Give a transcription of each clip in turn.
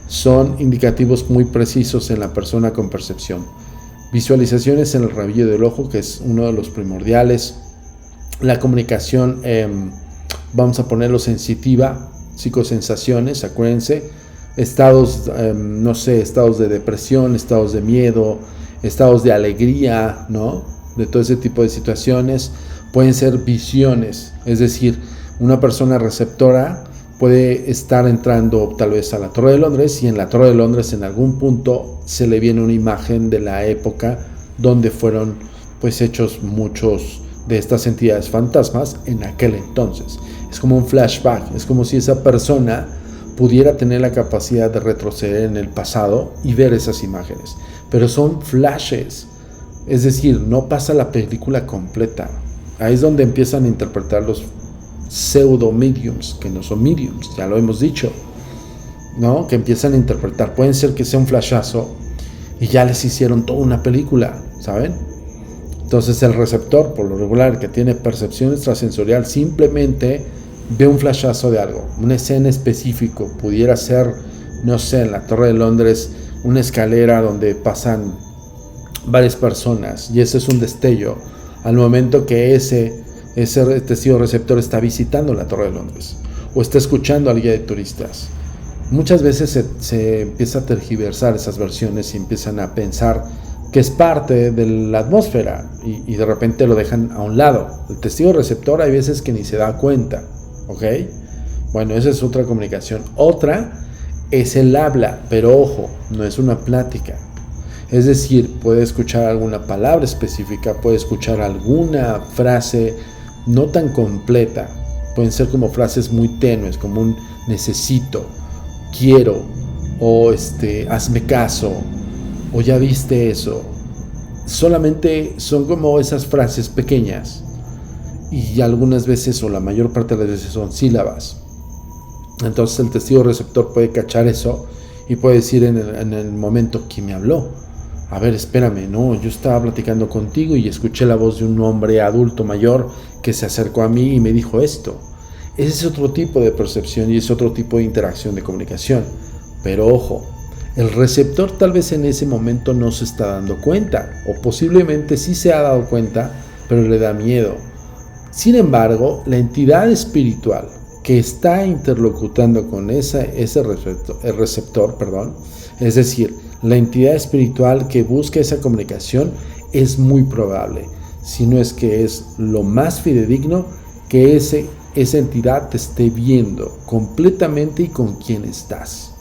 son indicativos muy precisos en la persona con percepción. Visualizaciones en el rabillo del ojo, que es uno de los primordiales. La comunicación, vamos a ponerlo sensitiva, psicosensaciones, acuérdense, estados, no sé, estados de depresión, estados de miedo, estados de alegría, ¿no? De todo ese tipo de situaciones. Pueden ser visiones, es decir, una persona receptora puede estar entrando tal vez a la Torre de Londres, y en la Torre de Londres en algún punto se le viene una imagen de la época donde fueron pues hechos muchos de estas entidades fantasmas en aquel entonces. Es como un flashback, es como si esa persona pudiera tener la capacidad de retroceder en el pasado y ver esas imágenes, pero son flashes, es decir, no pasa la película completa. Ahí es donde empiezan a interpretar los pseudo mediums, que no son mediums, ya lo hemos dicho, ¿no? Que empiezan a interpretar. Pueden ser que sea un flashazo y ya les hicieron toda una película, ¿saben? Entonces el receptor, por lo regular, que tiene percepción extrasensorial, simplemente ve un flashazo de algo, una escena específico. Pudiera ser, no sé, en la Torre de Londres, una escalera donde pasan varias personas, y ese es un destello al momento que ese testigo receptor está visitando la Torre de Londres o está escuchando al guía de turistas. Muchas veces se empieza a tergiversar esas versiones y empiezan a pensar que es parte de la atmósfera, y de repente lo dejan a un lado. El testigo receptor hay veces que ni se da cuenta, ¿ok? Bueno, esa es otra comunicación. Otra es el habla, pero ojo, no es una plática. Es decir, puede escuchar alguna palabra específica, puede escuchar alguna frase no tan completa. Pueden ser como frases muy tenues, como un necesito, quiero, o hazme caso, o ya viste eso. Solamente son como esas frases pequeñas, y algunas veces, o la mayor parte de las veces, son sílabas. Entonces el testigo receptor puede cachar eso y puede decir en el momento: ¿quién me habló? A ver, espérame, no, yo estaba platicando contigo y escuché la voz de un hombre adulto mayor que se acercó a mí y me dijo esto. Ese es otro tipo de percepción y es otro tipo de interacción, de comunicación. Pero ojo, el receptor tal vez en ese momento no se está dando cuenta, o posiblemente sí se ha dado cuenta, pero le da miedo. Sin embargo, la entidad espiritual que está interlocutando con ese receptor, es decir, la entidad espiritual que busca esa comunicación, es muy probable, si no es que es lo más fidedigno, que esa entidad te esté viendo completamente y con quién estás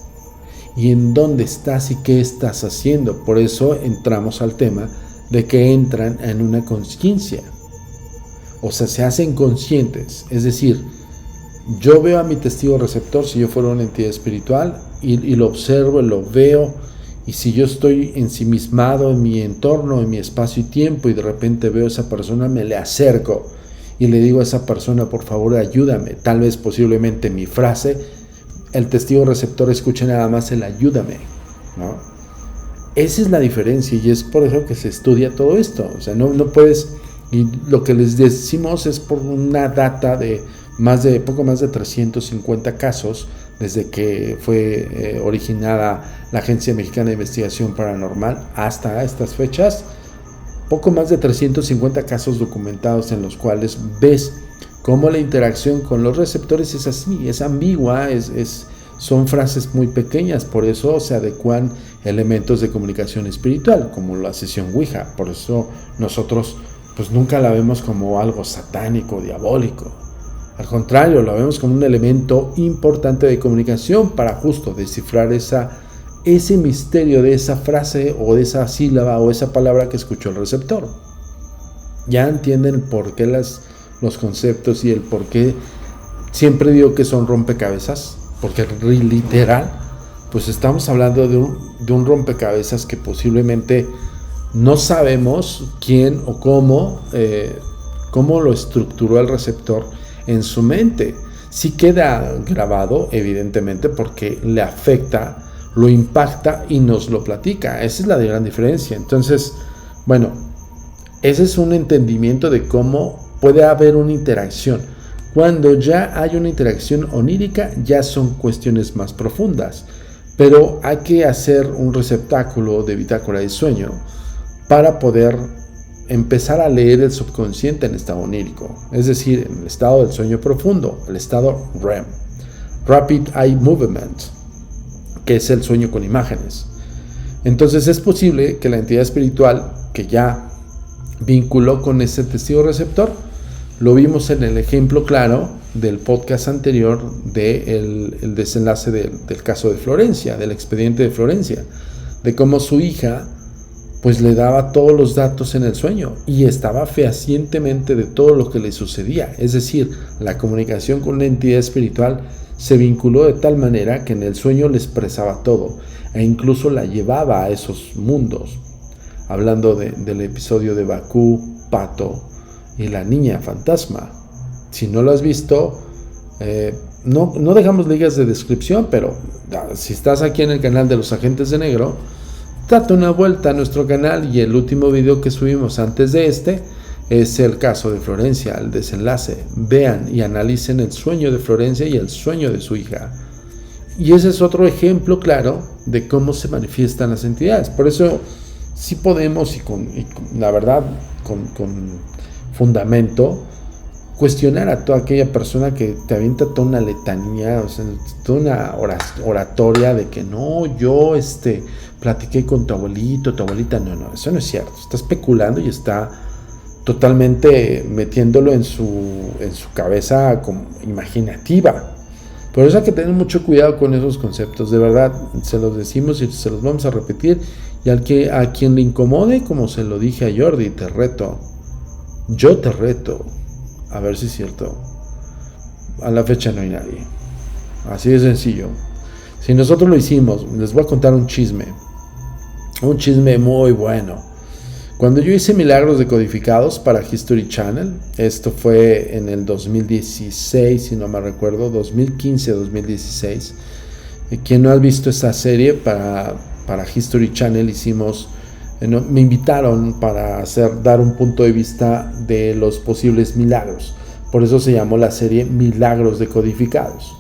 y en dónde estás y qué estás haciendo. Por eso entramos al tema de que entran en una conciencia, o sea, se hacen conscientes. Es decir, yo veo a mi testigo receptor, si yo fuera una entidad espiritual, y lo observo, lo veo, y si yo estoy ensimismado en mi entorno, en mi espacio y tiempo, y de repente veo a esa persona, me le acerco y le digo a esa persona: por favor, ayúdame. Tal vez, posiblemente, mi frase, el testigo receptor escuche nada más el ayúdame, ¿no? Esa es la diferencia, y es por eso que se estudia todo esto. O sea, no puedes, y lo que les decimos es por una data de poco más de 350 casos desde que fue originada la Agencia Mexicana de Investigación Paranormal hasta estas fechas. Poco más de 350 casos documentados en los cuales ves cómo la interacción con los receptores es así, es ambigua, son frases muy pequeñas. Por eso se adecuan elementos de comunicación espiritual, como la sesión Ouija. Por eso nosotros pues nunca la vemos como algo satánico, diabólico. Al contrario, la vemos como un elemento importante de comunicación para justo descifrar ese misterio de esa frase o de esa sílaba o esa palabra que escuchó el receptor. Ya entienden por qué los conceptos y el por qué siempre digo que son rompecabezas, porque literal, pues estamos hablando de un rompecabezas que posiblemente no sabemos quién o cómo lo estructuró el receptor en su mente. Sí queda grabado, evidentemente, porque le afecta, lo impacta y nos lo platica. Esa es la gran diferencia. Entonces, bueno, ese es un entendimiento de cómo puede haber una interacción. Cuando ya hay una interacción onírica, ya son cuestiones más profundas. Pero hay que hacer un receptáculo de bitácora de sueño para poder empezar a leer el subconsciente en estado onírico, es decir, en el estado del sueño profundo, el estado REM, Rapid Eye Movement, que es el sueño con imágenes. Entonces es posible que la entidad espiritual que ya vinculó con ese testigo receptor, lo vimos en el ejemplo claro del podcast anterior del desenlace del caso de Florencia, del expediente de Florencia, de cómo su hija pues le daba todos los datos en el sueño y estaba fehacientemente de todo lo que le sucedía. Es decir, la comunicación con una entidad espiritual se vinculó de tal manera que en el sueño le expresaba todo e incluso la llevaba a esos mundos. Hablando del episodio de Bakú, Pato y la niña fantasma. Si no lo has visto, no dejamos ligas de descripción, pero si estás aquí en el canal de los Agentes de Negro, date una vuelta a nuestro canal y el último video que subimos antes de este es el caso de Florencia, el desenlace. Vean y analicen el sueño de Florencia y el sueño de su hija. Y ese es otro ejemplo claro de cómo se manifiestan las entidades. Por eso sí podemos, y la verdad, con fundamento, cuestionar a toda aquella persona que te avienta toda una letanía, o sea, toda una oratoria de que no, yo platiqué con tu abuelito, tu abuelita. No, eso no es cierto. Está especulando y está totalmente metiéndolo en su cabeza como imaginativa. Por eso hay que tener mucho cuidado con esos conceptos. De verdad, se los decimos y se los vamos a repetir. Y a quien le incomode, como se lo dije a Jordi, te reto. Yo te reto. A ver si es cierto. A la fecha no hay nadie. Así de sencillo. Si nosotros lo hicimos, les voy a contar un chisme. Un chisme muy bueno. Cuando yo hice milagros decodificados para History Channel, esto fue en el 2016, si no me recuerdo, 2015-2016. Quien no ha visto esa serie, para History Channel hicimos, me invitaron para dar un punto de vista de los posibles milagros. Por eso se llamó la serie Milagros Decodificados.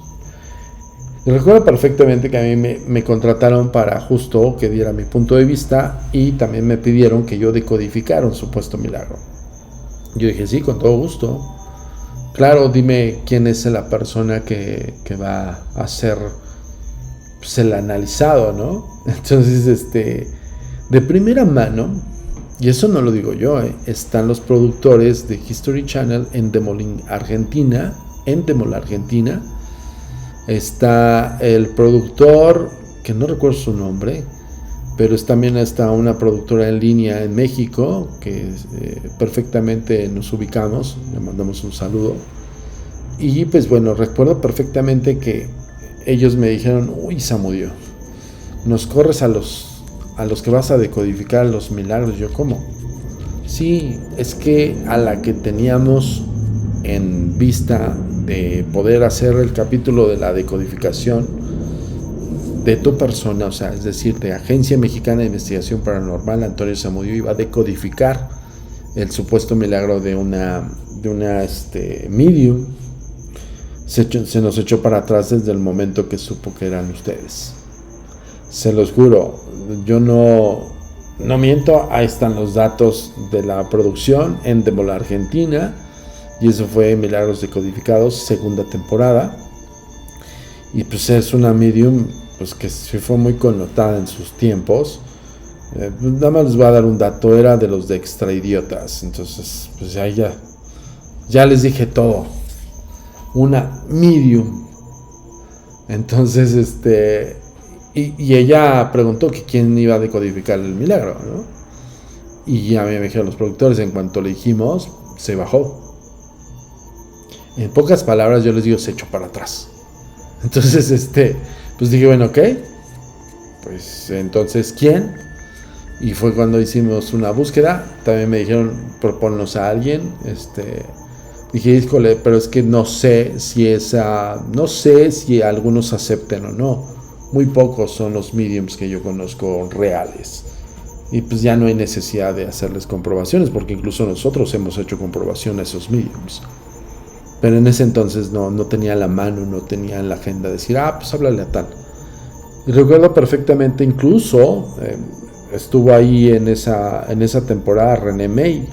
Y recuerdo perfectamente que a mí me contrataron para justo que diera mi punto de vista y también me pidieron que yo decodificara un supuesto milagro. Yo dije, sí, con todo gusto. Claro, dime quién es la persona que va a hacer pues, el analizado, ¿no? Entonces, de primera mano, y eso no lo digo yo, están los productores de History Channel en Demol, Argentina. Está el productor, que no recuerdo su nombre, pero también está una productora en línea en México, que perfectamente nos ubicamos, le mandamos un saludo. Y pues bueno, recuerdo perfectamente que ellos me dijeron, uy, Samudio, nos corres a los que vas a decodificar los milagros. Yo, ¿cómo? Sí, es que a la que teníamos en vista de poder hacer el capítulo de la decodificación de tu persona, o sea, es decir, de Agencia Mexicana de Investigación Paranormal, Antonio Zamudio iba a decodificar el supuesto milagro de una medium. Se nos echó para atrás desde el momento que supo que eran ustedes. Se los juro, yo no miento, ahí están los datos de la producción en Demol, Argentina. Y eso fue Milagros Decodificados, segunda temporada. Y pues es una medium pues que sí fue muy connotada en sus tiempos. Nada más les voy a dar un dato, era de los de Extra Idiotas. Entonces, pues ya les dije todo. Una medium. Entonces, y ella preguntó que quién iba a decodificar el milagro, ¿no? Y a mí me dijeron los productores, en cuanto le dijimos, se bajó. En pocas palabras yo les digo, se echó para atrás. Entonces, pues dije, bueno, ok, pues entonces, ¿quién? Y fue cuando hicimos una búsqueda. También me dijeron, proponnos a alguien. Dije, híjole, pero es que no sé si algunos acepten o no. Muy pocos son los mediums que yo conozco reales. Y pues ya no hay necesidad de hacerles comprobaciones, porque incluso nosotros hemos hecho comprobación a esos mediums. Pero en ese entonces no tenía la mano, no tenía en la agenda decir, pues háblale a tal. Y recuerdo perfectamente, incluso estuvo ahí en esa temporada René May,